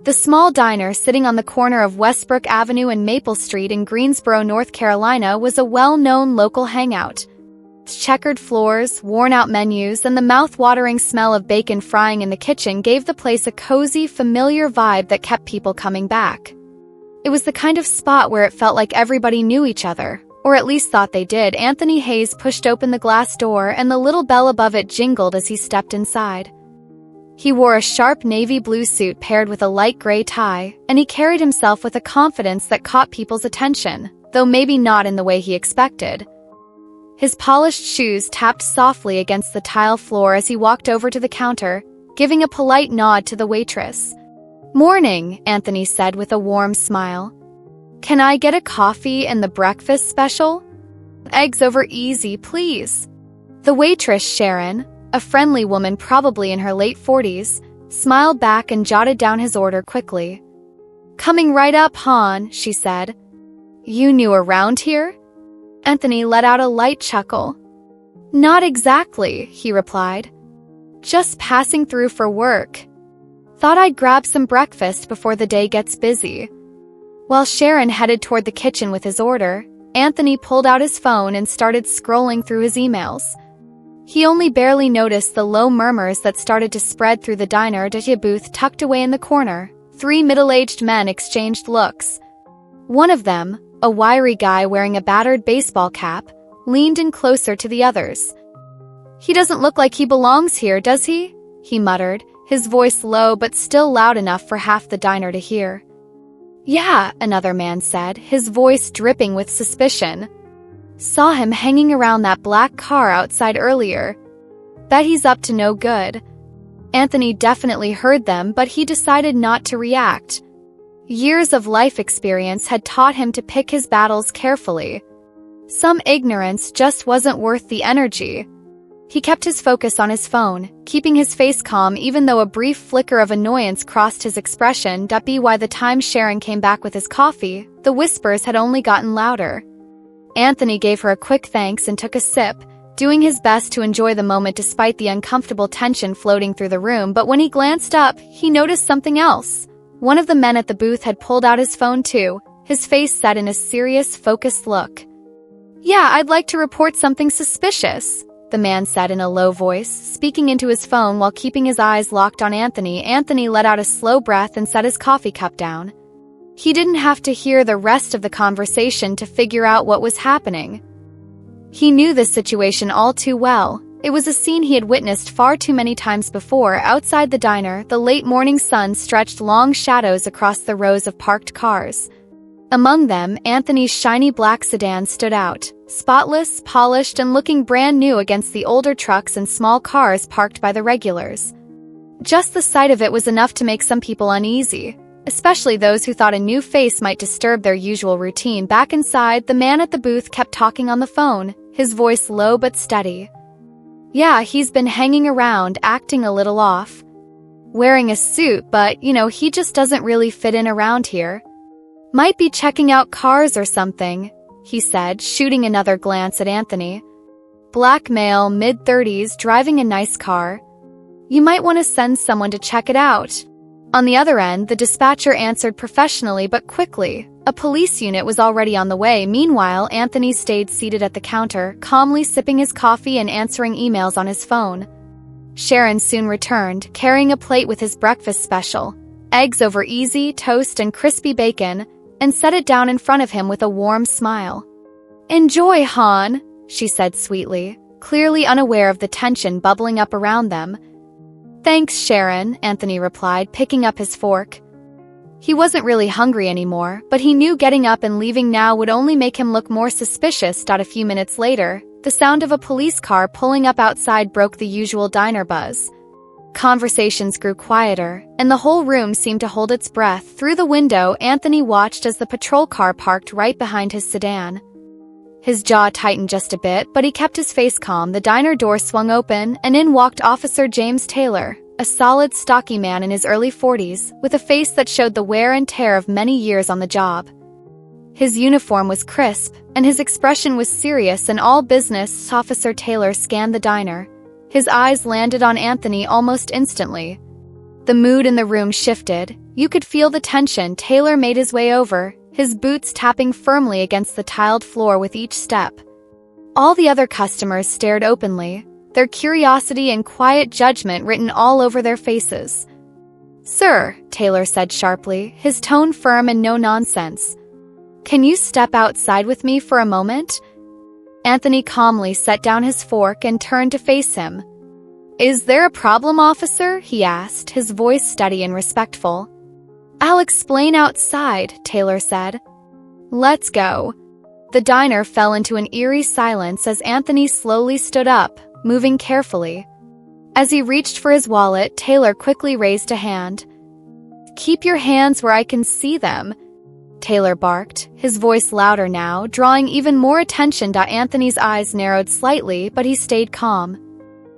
The small diner sitting on the corner of Westbrook Avenue and Maple Street in Greensboro, North Carolina was a well-known local hangout. Checkered floors, worn-out menus, and the mouth-watering smell of bacon frying in the kitchen gave the place a cozy, familiar vibe that kept people coming back. It was the kind of spot where it felt like everybody knew each other, or at least thought they did. Anthony Hayes pushed open the glass door and the little bell above it jingled as he stepped inside. He wore a sharp navy blue suit paired with a light gray tie, and he carried himself with a confidence that caught people's attention, though maybe not in the way he expected. His polished shoes tapped softly against the tile floor as he walked over to the counter, giving a polite nod to the waitress. "Morning," Anthony said with a warm smile. "Can I get a coffee and the breakfast special? Eggs over easy, please." The waitress, Sharon, a friendly woman probably in her late 40s, smiled back and jotted down his order quickly. "Coming right up, hon," she said. "You new around here?" Anthony let out a light chuckle. "Not exactly," he replied. "Just passing through for work. Thought I'd grab some breakfast before the day gets busy." While Sharon headed toward the kitchen with his order, Anthony pulled out his phone and started scrolling through his emails. He only barely noticed the low murmurs that started to spread through the diner. A booth tucked away in the corner. 3 middle-aged men exchanged looks. One of them, a wiry guy wearing a battered baseball cap, leaned in closer to the others. "He doesn't look like he belongs here, does he?" he muttered, his voice low but still loud enough for half the diner to hear. "Yeah," another man said, his voice dripping with suspicion. "Saw him hanging around that black car outside earlier. Bet he's up to no good." Anthony definitely heard them, but he decided not to react. Years of life experience had taught him to pick his battles carefully. Some ignorance just wasn't worth the energy. He kept his focus on his phone, keeping his face calm even though a brief flicker of annoyance crossed his expression. By the time Sharon came back with his coffee, the whispers had only gotten louder. Anthony gave her a quick thanks and took a sip, doing his best to enjoy the moment despite the uncomfortable tension floating through the room. But when he glanced up, he noticed something else. One of the men at the booth had pulled out his phone too, his face set in a serious, focused look. "Yeah, I'd like to report something suspicious," the man said in a low voice, speaking into his phone while keeping his eyes locked on Anthony. Anthony let out a slow breath and set his coffee cup down. He didn't have to hear the rest of the conversation to figure out what was happening. He knew this situation all too well. It was a scene he had witnessed far too many times before. Outside the diner, the late morning sun stretched long shadows across the rows of parked cars. Among them, Anthony's shiny black sedan stood out, spotless, polished, and looking brand new against the older trucks and small cars parked by the regulars. Just the sight of it was enough to make some people uneasy, especially those who thought a new face might disturb their usual routine. Back inside, the man at the booth kept talking on the phone, his voice low but steady. "Yeah, he's been hanging around, acting a little off. Wearing a suit, but, he just doesn't really fit in around here. Might be checking out cars or something," he said, shooting another glance at Anthony. "Black male, mid-30s, driving a nice car. You might want to send someone to check it out." On the other end, the dispatcher answered professionally but quickly. A police unit was already on the way. Meanwhile, Anthony stayed seated at the counter, calmly sipping his coffee and answering emails on his phone. Sharon soon returned, carrying a plate with his breakfast special, eggs over easy, toast, and crispy bacon, and set it down in front of him with a warm smile. "Enjoy, hon," she said sweetly, clearly unaware of the tension bubbling up around them. "Thanks, Sharon," Anthony replied, picking up his fork. He wasn't really hungry anymore, but he knew getting up and leaving now would only make him look more suspicious. A few minutes later, the sound of a police car pulling up outside broke the usual diner buzz. Conversations grew quieter, and the whole room seemed to hold its breath. Through the window, Anthony watched as the patrol car parked right behind his sedan. His jaw tightened just a bit, but he kept his face calm. The diner door swung open, and in walked Officer James Taylor, a solid, stocky man in his early 40s, with a face that showed the wear and tear of many years on the job. His uniform was crisp, and his expression was serious and all business. Officer Taylor scanned the diner. His eyes landed on Anthony almost instantly. The mood in the room shifted. You could feel the tension. Taylor made his way over, his boots tapping firmly against the tiled floor with each step. All the other customers stared openly, their curiosity and quiet judgment written all over their faces. "Sir," Taylor said sharply, his tone firm and no nonsense. "Can you step outside with me for a moment?" Anthony calmly set down his fork and turned to face him. "Is there a problem, officer?" he asked, his voice steady and respectful. "I'll explain outside," Taylor said. "Let's go." The diner fell into an eerie silence as Anthony slowly stood up, moving carefully. As he reached for his wallet, Taylor quickly raised a hand. "Keep your hands where I can see them," Taylor barked, his voice louder now, drawing even more attention. Anthony's eyes narrowed slightly, but he stayed calm.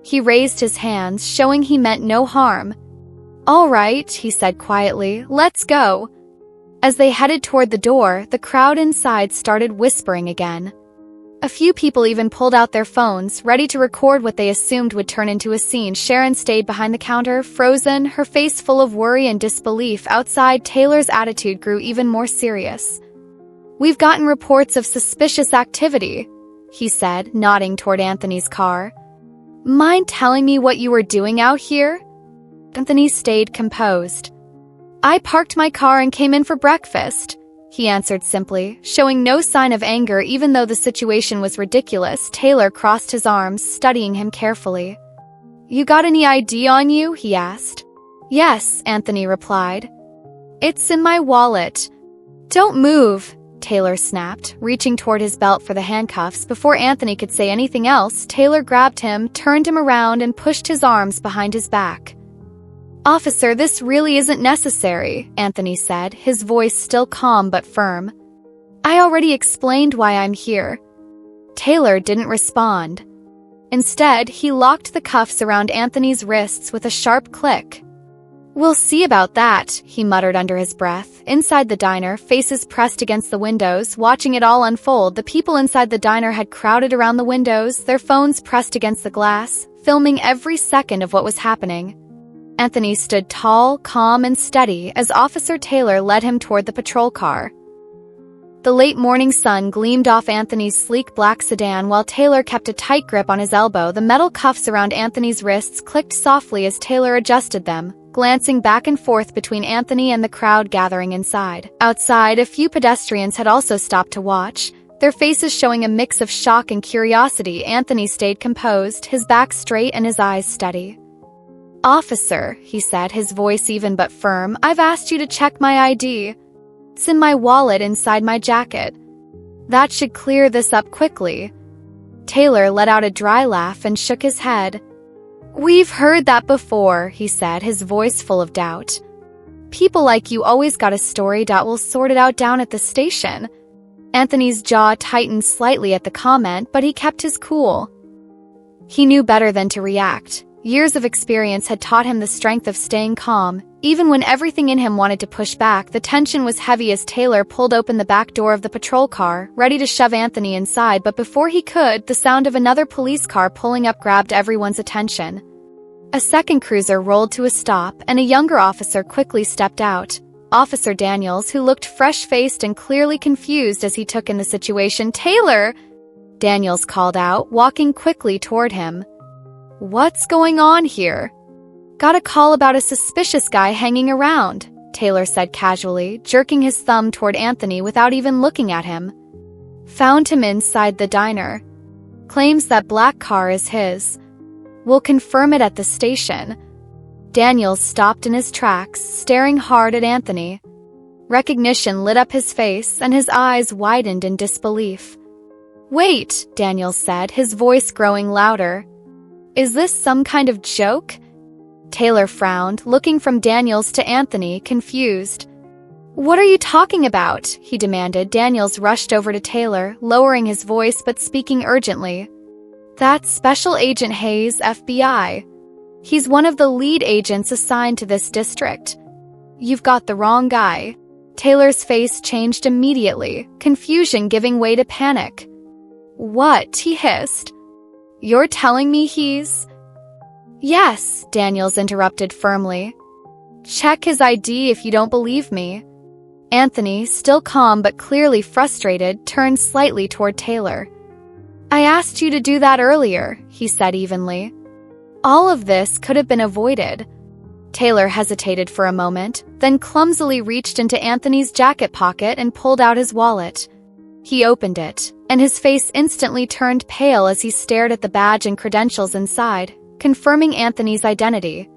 He raised his hands, showing he meant no harm. "All right," he said quietly, "let's go." As they headed toward the door, the crowd inside started whispering again. A few people even pulled out their phones, ready to record what they assumed would turn into a scene. Sharon stayed behind the counter, frozen, her face full of worry and disbelief. Outside, Taylor's attitude grew even more serious. "We've gotten reports of suspicious activity," he said, nodding toward Anthony's car. "Mind telling me what you were doing out here?" Anthony stayed composed. "I parked my car and came in for breakfast," he answered simply, showing no sign of anger even though the situation was ridiculous. Taylor crossed his arms, studying him carefully. "You got any ID on you?" he asked. "Yes," Anthony replied. "It's in my wallet." "Don't move," Taylor snapped, reaching toward his belt for the handcuffs. Before Anthony could say anything else, Taylor grabbed him, turned him around, and pushed his arms behind his back. "Officer, this really isn't necessary," Anthony said, his voice still calm but firm. "I already explained why I'm here." Taylor didn't respond. Instead, he locked the cuffs around Anthony's wrists with a sharp click. "We'll see about that," he muttered under his breath. Inside the diner, faces pressed against the windows, watching it all unfold. The people inside the diner had crowded around the windows, their phones pressed against the glass, filming every second of what was happening. Anthony stood tall, calm, and steady as Officer Taylor led him toward the patrol car. The late morning sun gleamed off Anthony's sleek black sedan while Taylor kept a tight grip on his elbow. The metal cuffs around Anthony's wrists clicked softly as Taylor adjusted them, glancing back and forth between Anthony and the crowd gathering inside. Outside, a few pedestrians had also stopped to watch, their faces showing a mix of shock and curiosity. Anthony stayed composed, his back straight and his eyes steady. "Officer," he said, his voice even but firm, "I've asked you to check my ID. It's in my wallet inside my jacket. That should clear this up quickly." Taylor let out a dry laugh and shook his head. "We've heard that before," he said, his voice full of doubt. "People like you always got a story. We'll sort it out down at the station." Anthony's jaw tightened slightly at the comment, but he kept his cool. He knew better than to react. Years of experience had taught him the strength of staying calm. Even when everything in him wanted to push back, the tension was heavy as Taylor pulled open the back door of the patrol car, ready to shove Anthony inside. But before he could, the sound of another police car pulling up grabbed everyone's attention. A second cruiser rolled to a stop, and a younger officer quickly stepped out. Officer Daniels, who looked fresh-faced and clearly confused as he took in the situation. "Taylor!" Daniels called out, walking quickly toward him. "What's going on here?" "Got a call about a suspicious guy hanging around," Taylor said casually, jerking his thumb toward Anthony without even looking at him. "Found him inside the diner. Claims that black car is his. We'll confirm it at the station." Daniels stopped in his tracks, staring hard at Anthony. Recognition lit up his face, and his eyes widened in disbelief. "Wait," Daniels said, his voice growing louder. "Is this some kind of joke?" Taylor frowned, looking from Daniels to Anthony, confused. "What are you talking about?" he demanded. Daniels rushed over to Taylor, lowering his voice but speaking urgently. "That's Special Agent Hayes, FBI. He's one of the lead agents assigned to this district. You've got the wrong guy." Taylor's face changed immediately, confusion giving way to panic. "What?" he hissed. "You're telling me he's—" "Yes," Daniels interrupted firmly. Check his ID if you don't believe me." Anthony, still calm but clearly frustrated, turned slightly toward Taylor. "I asked you to do that earlier," he said evenly. "All of this could have been avoided." Taylor hesitated for a moment, then clumsily reached into Anthony's jacket pocket and pulled out his wallet. He opened it, and his face instantly turned pale as he stared at the badge and credentials inside, confirming Anthony's identity.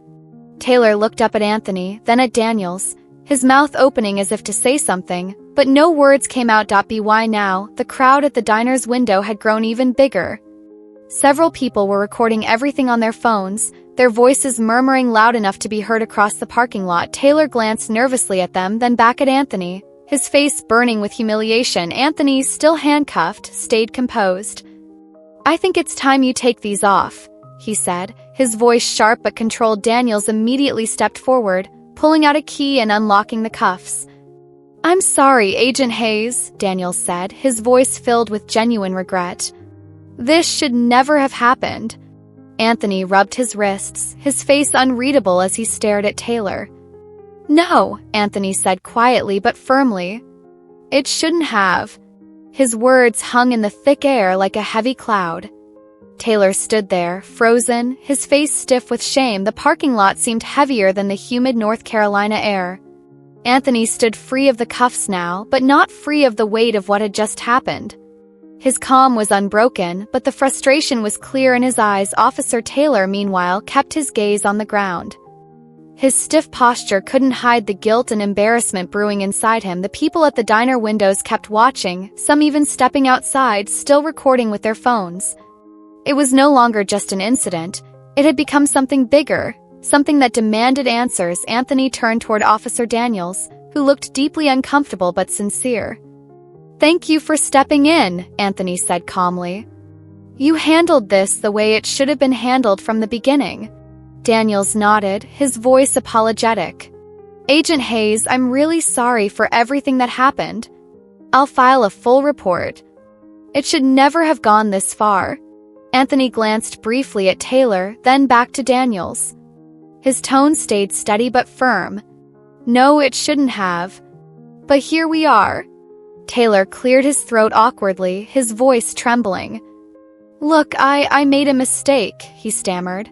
Taylor looked up at Anthony, then at Daniels, his mouth opening as if to say something, but no words came out. By now, the crowd at the diner's window had grown even bigger. Several people were recording everything on their phones, their voices murmuring loud enough to be heard across the parking lot. Taylor glanced nervously at them, then back at Anthony, his face burning with humiliation. Anthony, still handcuffed, stayed composed. "I think it's time you take these off," he said, his voice sharp but controlled. Daniels immediately stepped forward, pulling out a key and unlocking the cuffs. "I'm sorry, Agent Hayes," Daniels said, his voice filled with genuine regret. "This should never have happened." Anthony rubbed his wrists, his face unreadable as he stared at Taylor. "No," Anthony said quietly but firmly. "It shouldn't have." His words hung in the thick air like a heavy cloud. Taylor stood there, frozen, his face stiff with shame. The parking lot seemed heavier than the humid North Carolina air. Anthony stood free of the cuffs now, but not free of the weight of what had just happened. His calm was unbroken, but the frustration was clear in his eyes. Officer Taylor, meanwhile, kept his gaze on the ground. His stiff posture couldn't hide the guilt and embarrassment brewing inside him. The people at the diner windows kept watching, some even stepping outside, still recording with their phones. It was no longer just an incident. It had become something bigger, something that demanded answers. Anthony turned toward Officer Daniels, who looked deeply uncomfortable but sincere. "Thank you for stepping in," Anthony said calmly. "You handled this the way it should have been handled from the beginning." Daniels nodded, his voice apologetic. "Agent Hayes, I'm really sorry for everything that happened. I'll file a full report. It should never have gone this far." Anthony glanced briefly at Taylor, then back to Daniels. His tone stayed steady but firm. "No, it shouldn't have. But here we are." Taylor cleared his throat awkwardly, his voice trembling. "Look, I made a mistake," he stammered.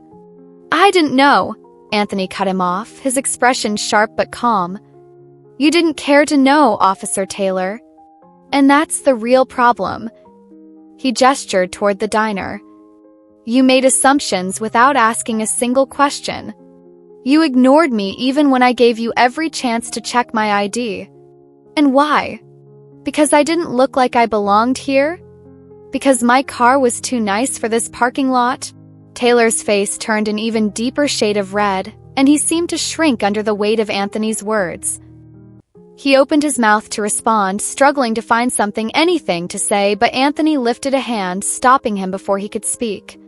"I didn't know," Anthony cut him off, his expression sharp but calm. "You didn't care to know, Officer Taylor. And that's the real problem." He gestured toward the diner. "You made assumptions without asking a single question. You ignored me even when I gave you every chance to check my ID. And why? Because I didn't look like I belonged here? Because my car was too nice for this parking lot?" Taylor's face turned an even deeper shade of red, and he seemed to shrink under the weight of Anthony's words. He opened his mouth to respond, struggling to find anything to say, but Anthony lifted a hand, stopping him before he could speak.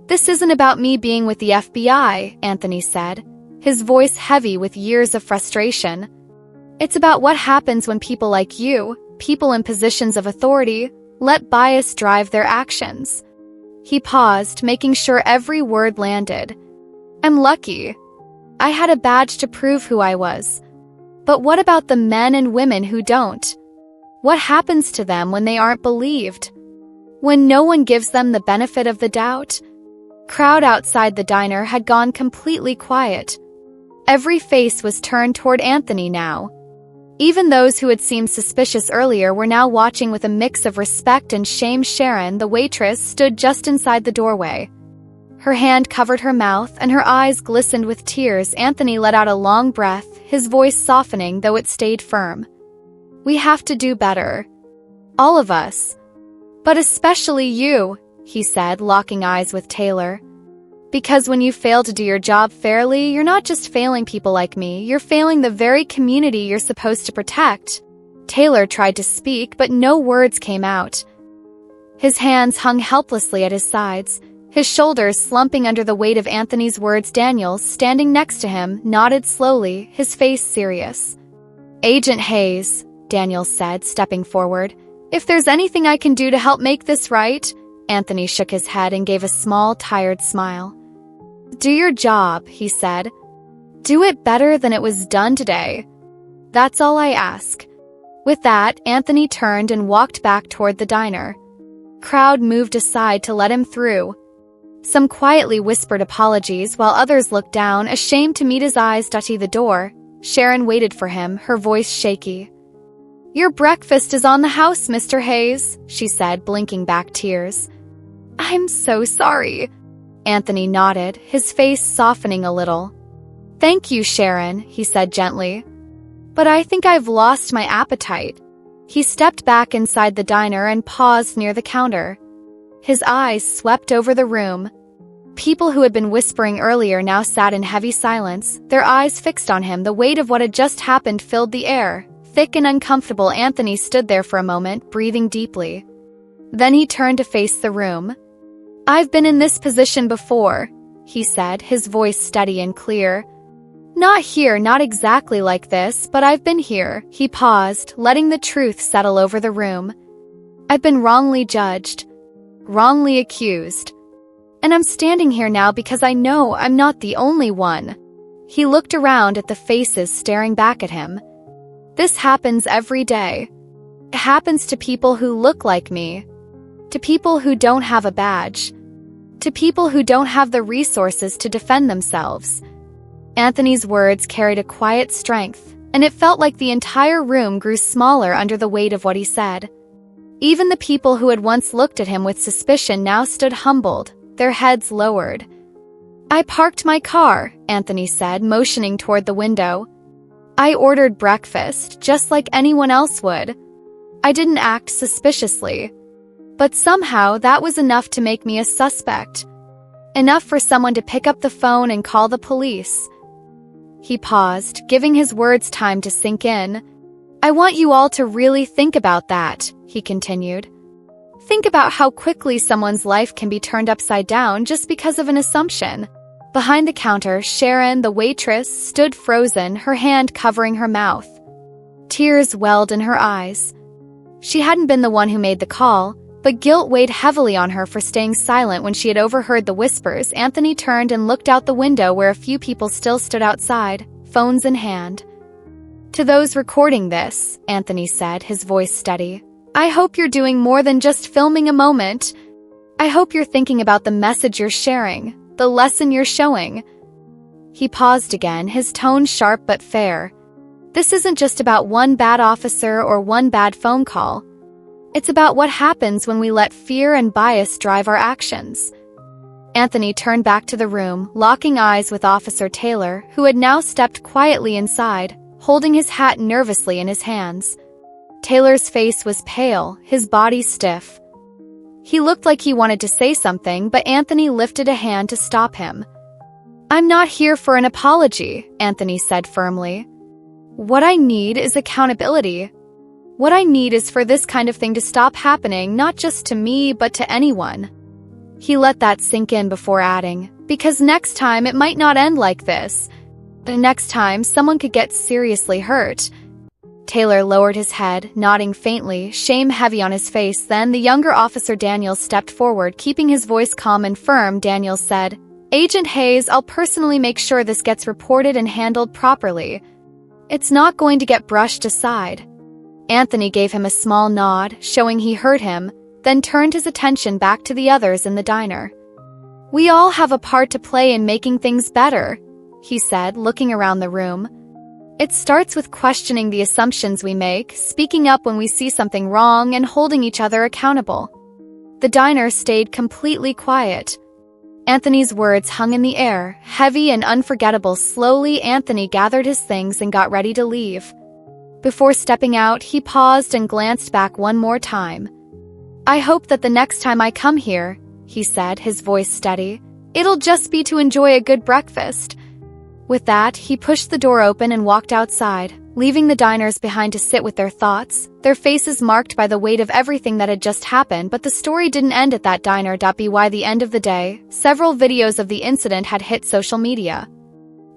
"This isn't about me being with the FBI," Anthony said, his voice heavy with years of frustration. "It's about what happens when people like you, people in positions of authority, let bias drive their actions." He paused, making sure every word landed. "I'm lucky. I had a badge to prove who I was. But what about the men and women who don't? What happens to them when they aren't believed? When no one gives them the benefit of the doubt?" Crowd outside the diner had gone completely quiet. Every face was turned toward Anthony now. Even those who had seemed suspicious earlier were now watching with a mix of respect and shame. Sharon, the waitress, stood just inside the doorway. Her hand covered her mouth and her eyes glistened with tears. Anthony let out a long breath, his voice softening though it stayed firm. "We have to do better. All of us. But especially you," he said, locking eyes with Taylor. "Because when you fail to do your job fairly, you're not just failing people like me, you're failing the very community you're supposed to protect." Taylor tried to speak, but no words came out. His hands hung helplessly at his sides, his shoulders slumping under the weight of Anthony's words. Daniels, standing next to him, nodded slowly, his face serious. "Agent Hayes," Daniels said, stepping forward, "if there's anything I can do to help make this right..." Anthony shook his head and gave a small, tired smile. "Do your job," he said. Do it better than it was done today. That's all I ask." With that, Anthony turned and walked back toward the diner. Crowd moved aside to let him through. Some quietly whispered apologies while others looked down, ashamed to meet his eyes. The door. Sharon waited for him, her voice shaky. "Your breakfast is on the house, Mr. Hayes," she said, blinking back tears. "I'm so sorry." Anthony nodded, his face softening a little. "Thank you, Sharon," he said gently. "But I think I've lost my appetite." He stepped back inside the diner and paused near the counter. His eyes swept over the room. People who had been whispering earlier now sat in heavy silence, their eyes fixed on him. The weight of what had just happened filled the air. Thick and uncomfortable, Anthony stood there for a moment, breathing deeply. Then he turned to face the room. "I've been in this position before," he said, his voice steady and clear. "Not here, not exactly like this, but I've been here." He paused, letting the truth settle over the room. "I've been wrongly judged, wrongly accused. And I'm standing here now because I know I'm not the only one." He looked around at the faces staring back at him. "This happens every day. It happens to people who look like me, to people who don't have a badge, to people who don't have the resources to defend themselves." Anthony's words carried a quiet strength, and it felt like the entire room grew smaller under the weight of what he said. Even the people who had once looked at him with suspicion now stood humbled, their heads lowered. "I parked my car," Anthony said, motioning toward the window. "I ordered breakfast, just like anyone else would. I didn't act suspiciously. But somehow that was enough to make me a suspect. Enough for someone to pick up the phone and call the police." He paused, giving his words time to sink in. "I want you all to really think about that," he continued. "Think about how quickly someone's life can be turned upside down just because of an assumption." Behind the counter, Sharon, the waitress, stood frozen, her hand covering her mouth. Tears welled in her eyes. She hadn't been the one who made the call, but guilt weighed heavily on her for staying silent when she had overheard the whispers. Anthony turned and looked out the window where a few people still stood outside, phones in hand. "To those recording this," Anthony said, his voice steady, "I hope you're doing more than just filming a moment. I hope you're thinking about the message you're sharing, the lesson you're showing." He paused again, his tone sharp but fair. "This isn't just about one bad officer or one bad phone call. It's about what happens when we let fear and bias drive our actions." Anthony turned back to the room, locking eyes with Officer Taylor, who had now stepped quietly inside, holding his hat nervously in his hands. Taylor's face was pale, his body stiff. He looked like he wanted to say something, but Anthony lifted a hand to stop him. "I'm not here for an apology," Anthony said firmly. "What I need is accountability. What I need is for this kind of thing to stop happening, not just to me, but to anyone." He let that sink in before adding, "Because next time it might not end like this. The next time someone could get seriously hurt." Taylor lowered his head, nodding faintly, shame heavy on his face. Then the younger officer Daniel stepped forward, keeping his voice calm and firm. Daniel said, "Agent Hayes, I'll personally make sure this gets reported and handled properly. It's not going to get brushed aside." Anthony gave him a small nod, showing he heard him, then turned his attention back to the others in the diner. "We all have a part to play in making things better," he said, looking around the room. "It starts with questioning the assumptions we make, speaking up when we see something wrong, and holding each other accountable." The diner stayed completely quiet. Anthony's words hung in the air, heavy and unforgettable. Slowly, Anthony gathered his things and got ready to leave. Before stepping out, he paused and glanced back one more time. "I hope that the next time I come here," he said, his voice steady, "it'll just be to enjoy a good breakfast." With that, he pushed the door open and walked outside, leaving the diners behind to sit with their thoughts, their faces marked by the weight of everything that had just happened. But the story didn't end at that diner. By the end of the day, several videos of the incident had hit social media.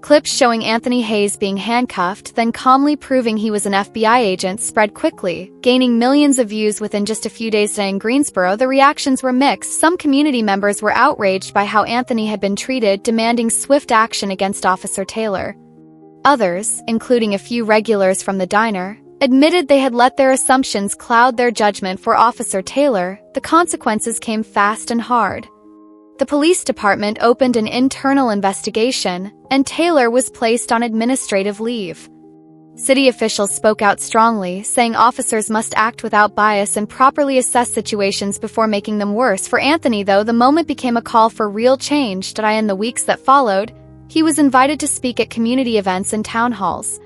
Clips showing Anthony Hayes being handcuffed, then calmly proving he was an FBI agent, spread quickly, gaining millions of views within just a few days. In Greensboro, the reactions were mixed. Some community members were outraged by how Anthony had been treated, demanding swift action against Officer Taylor. Others, including a few regulars from the diner, admitted they had let their assumptions cloud their judgment. For Officer Taylor, the consequences came fast and hard. The police department opened an internal investigation, and Taylor was placed on administrative leave. City officials spoke out strongly, saying officers must act without bias and properly assess situations before making them worse. For Anthony, though, the moment became a call for real change. In the weeks that followed, he was invited to speak at community events and town halls.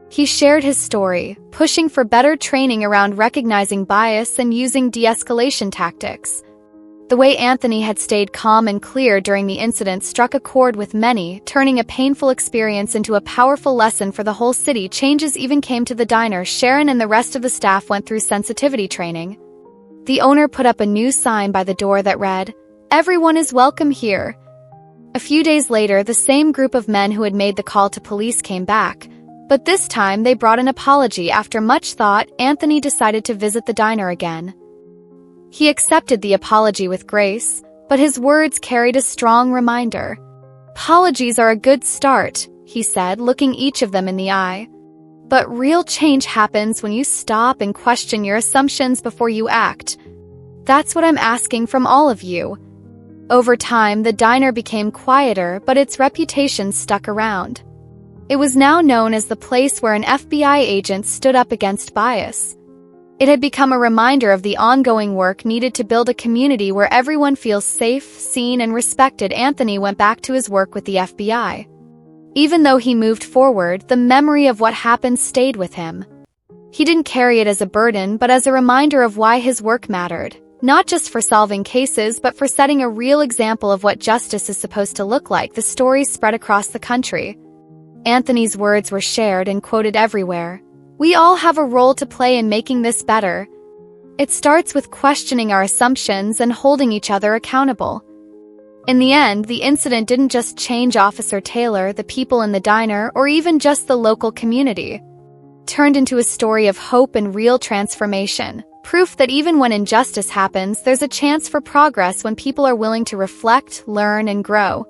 He shared his story, pushing for better training around recognizing bias and using de-escalation tactics. The way Anthony had stayed calm and clear during the incident struck a chord with many, turning a painful experience into a powerful lesson for the whole city. Changes even came to the diner. Sharon and the rest of the staff went through sensitivity training. The owner put up a new sign by the door that read, "Everyone is welcome here." A few days later, the same group of men who had made the call to police came back, but this time they brought an apology. After much thought, Anthony decided to visit the diner again. He accepted the apology with grace, but his words carried a strong reminder. "Apologies are a good start," he said, looking each of them in the eye. "But real change happens when you stop and question your assumptions before you act. That's what I'm asking from all of you." Over time, the diner became quieter, but its reputation stuck around. It was now known as the place where an FBI agent stood up against bias. It had become a reminder of the ongoing work needed to build a community where everyone feels safe, seen, and respected. Anthony went back to his work with the FBI. Even though he moved forward, the memory of what happened stayed with him. He didn't carry it as a burden, but as a reminder of why his work mattered, not just for solving cases, but for setting a real example of what justice is supposed to look like. The story spread across the country. Anthony's words were shared and quoted everywhere. "We all have a role to play in making this better. It starts with questioning our assumptions and holding each other accountable." In the end, the incident didn't just change Officer Taylor, the people in the diner, or even just the local community. It turned into a story of hope and real transformation, proof that even when injustice happens, there's a chance for progress when people are willing to reflect, learn, and grow.